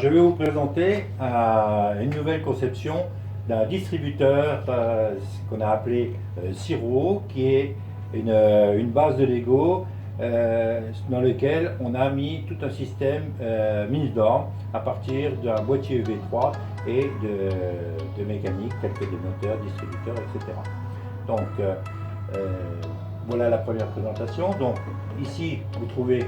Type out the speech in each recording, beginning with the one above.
je vais vous présenter une nouvelle conception d'un distributeur ce qu'on a appelé Siro, qui est une base de Lego dans lequel on a mis tout un système Minsdorm à partir d'un boîtier EV3 et de mécanique tels que des moteurs, distributeurs, etc. Donc voilà la première présentation. Donc ici vous trouvez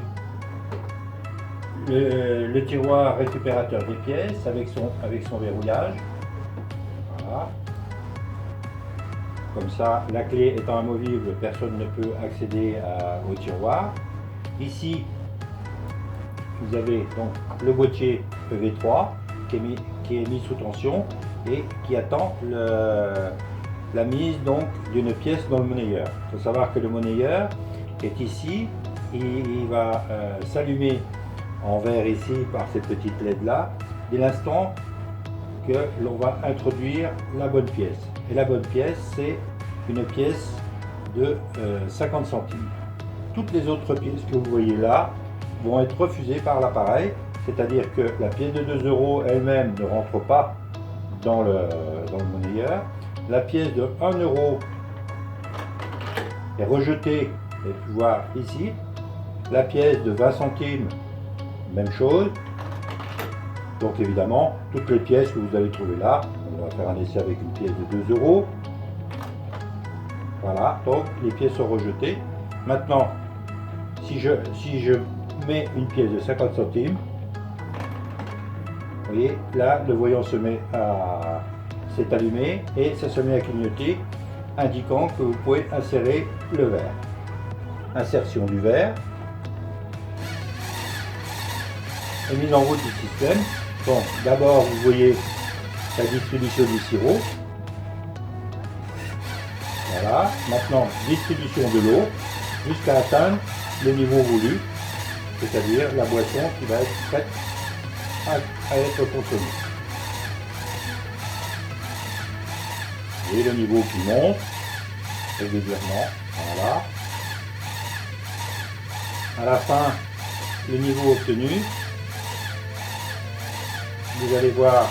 le tiroir récupérateur des pièces avec son verrouillage. Voilà. Comme ça, la clé étant amovible, personne ne peut accéder au tiroir. Ici, vous avez donc le boîtier EV3 qui est mis sous tension et qui attend la mise donc d'une pièce dans le monnayeur. Il faut savoir que le monnayeur est ici, il va s'allumer en vert ici par cette petite LED là, dès l'instant que l'on va introduire la bonne pièce. Et la bonne pièce, c'est une pièce de 50 centimes. Toutes les autres pièces que vous voyez là vont être refusées par l'appareil, c'est-à-dire que la pièce de 2 € elle-même ne rentre pas dans le monnayeur. La pièce de 1 € est rejetée, vous avez pu voir ici. La pièce de 20 centimes, même chose. Donc évidemment, toutes les pièces que vous allez trouver là, on va faire un essai avec une pièce de 2 €. Voilà, donc les pièces sont rejetées. Maintenant, si je mets une pièce de 50 centimes, vous voyez, là, le voyant s'est allumé et ça se met à clignoter, indiquant que vous pouvez insérer le verre. Insertion du verre. Et mise en route du système. Bon, d'abord, vous voyez la distribution du sirop. Voilà. Maintenant, distribution de l'eau jusqu'à atteindre le niveau voulu, c'est-à-dire la boisson qui va être prête à être consommée. Et le niveau qui monte régulièrement. Voilà. À la fin, le niveau obtenu. Vous allez voir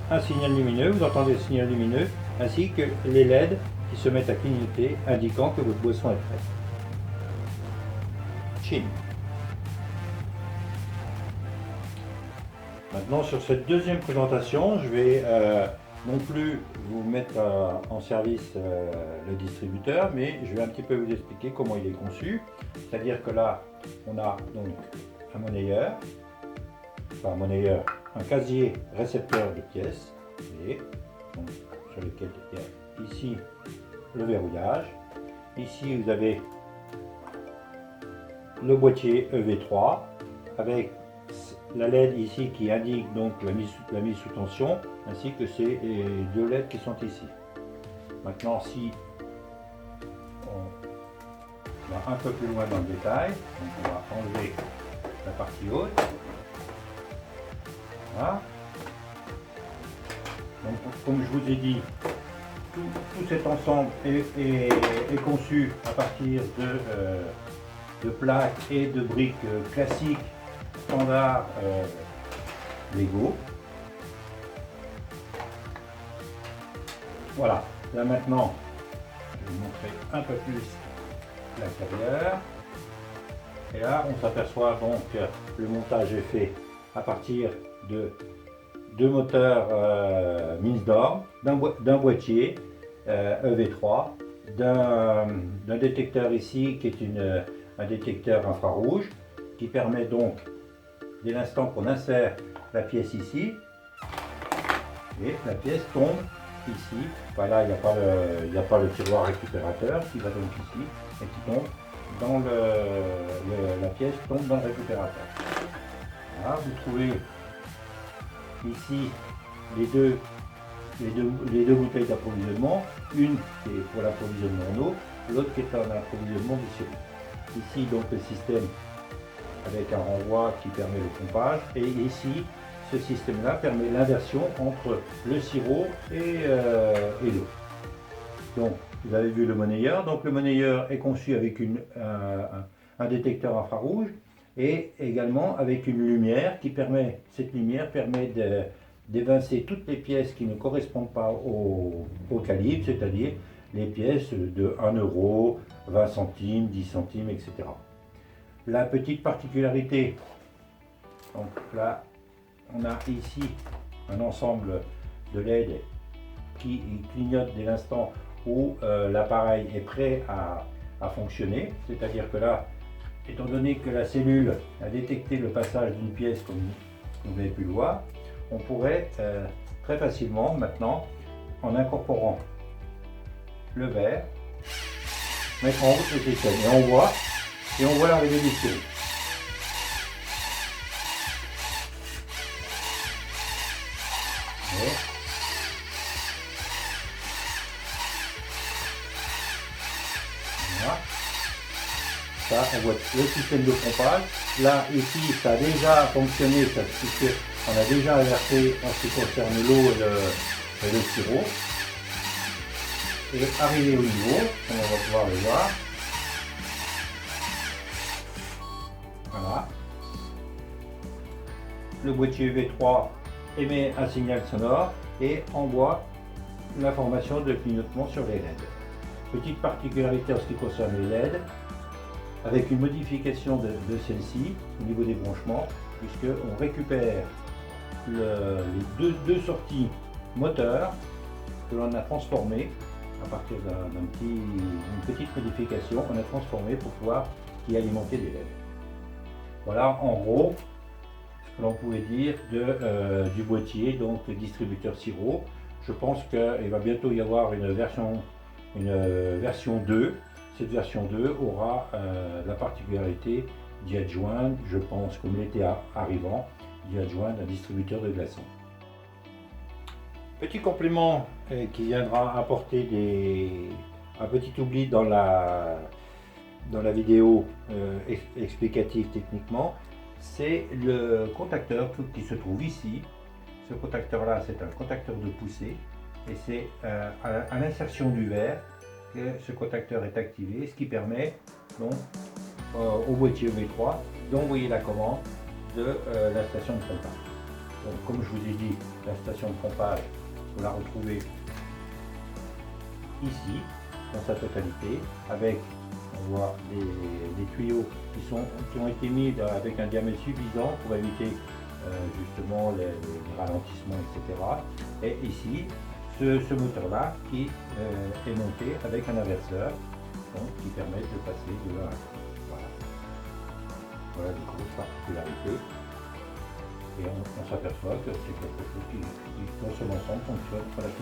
un signal lumineux, vous entendez le signal lumineux, ainsi que les LED qui se mettent à clignoter, indiquant que votre boisson est prête. Chin. Maintenant, sur cette deuxième présentation, je vais non plus vous mettre en service le distributeur, mais je vais un petit peu vous expliquer comment il est conçu. C'est-à-dire que là, on a donc un monnayeur. Un monnayeur, un casier récepteur de pièces, vous voyez, donc, sur lequel il y a ici le verrouillage. Ici vous avez le boîtier EV3 avec la LED ici qui indique donc la mise sous tension, ainsi que ces deux LED qui sont ici. Maintenant, si on va un peu plus loin dans le détail, donc on va enlever la partie haute. Voilà. Donc, comme je vous ai dit, tout cet ensemble est conçu à partir de plaques et de briques classiques standard Lego. Voilà, là maintenant, je vais vous montrer un peu plus l'intérieur. Et là, on s'aperçoit donc que le montage est fait à partir de deux moteurs Minsdorm, d'un boîtier EV3, d'un détecteur ici qui est un détecteur infrarouge qui permet donc, dès l'instant qu'on insère la pièce ici, et la pièce tombe ici. Voilà, il n'y a pas le tiroir récupérateur qui va donc ici et qui tombe dans la pièce tombe dans le récupérateur. Voilà, vous trouvez ici les deux bouteilles d'approvisionnement, une qui est pour l'approvisionnement en eau, l'autre qui est un approvisionnement du sirop. Ici donc le système avec un renvoi qui permet le pompage, et ici ce système là permet l'inversion entre le sirop et l'eau. Donc vous avez vu le monnayeur, donc le monnayeur est conçu avec un détecteur infrarouge, et également avec une lumière cette lumière permet d'évincer toutes les pièces qui ne correspondent pas au calibre, c'est-à-dire les pièces de 1 euro, 20 centimes, 10 centimes, etc. La petite particularité, donc là, on a ici un ensemble de LED qui clignote dès l'instant où l'appareil est prêt à fonctionner, c'est-à-dire que là, étant donné que la cellule a détecté le passage d'une pièce comme vous avez pu le voir, on pourrait très facilement maintenant, en incorporant le verre, mettre en route le système et on voit l'arrivée du ciel. Voilà. Ça, on voit le système de pompage. Là, ici, ça a déjà fonctionné, on a déjà inversé en ce qui concerne l'eau et le sirop. Et arrivé au niveau, comme on va pouvoir le voir. Voilà. Le boîtier V3 émet un signal sonore et envoie l'information de clignotement sur les LED. Petite particularité en ce qui concerne les LED, avec une modification de celle-ci au niveau des branchements, puisqu'on récupère les deux sorties moteurs que l'on a transformées à partir d'une petite modification, on a transformé pour pouvoir y alimenter des LED. Voilà en gros ce que l'on pouvait dire du boîtier, donc distributeur sirop. Je pense qu'il va bientôt y avoir une version 2. Cette version 2 aura la particularité d'y adjoindre, je pense, comme l'été arrivant, d'y adjoindre un distributeur de glaçons. Petit complément qui viendra apporter un petit oubli dans la vidéo explicative techniquement, c'est le contacteur qui se trouve ici. Ce contacteur là, c'est un contacteur de poussée et c'est à l'insertion du verre que ce contacteur est activé, ce qui permet donc au boîtier V3 d'envoyer la commande de la station de pompage. Donc, comme je vous ai dit, la station de pompage, vous la retrouvez ici dans sa totalité, avec, on voit des tuyaux qui ont été mis avec un diamètre suffisant pour éviter justement les ralentissements, etc. Et ici, ce moteur-là qui est monté avec un inverseur, donc, qui permet de passer de l'un à l'autre. Voilà une grosse particularité. Et on s'aperçoit que c'est quelque chose qui, dans son ensemble, fonctionne relativement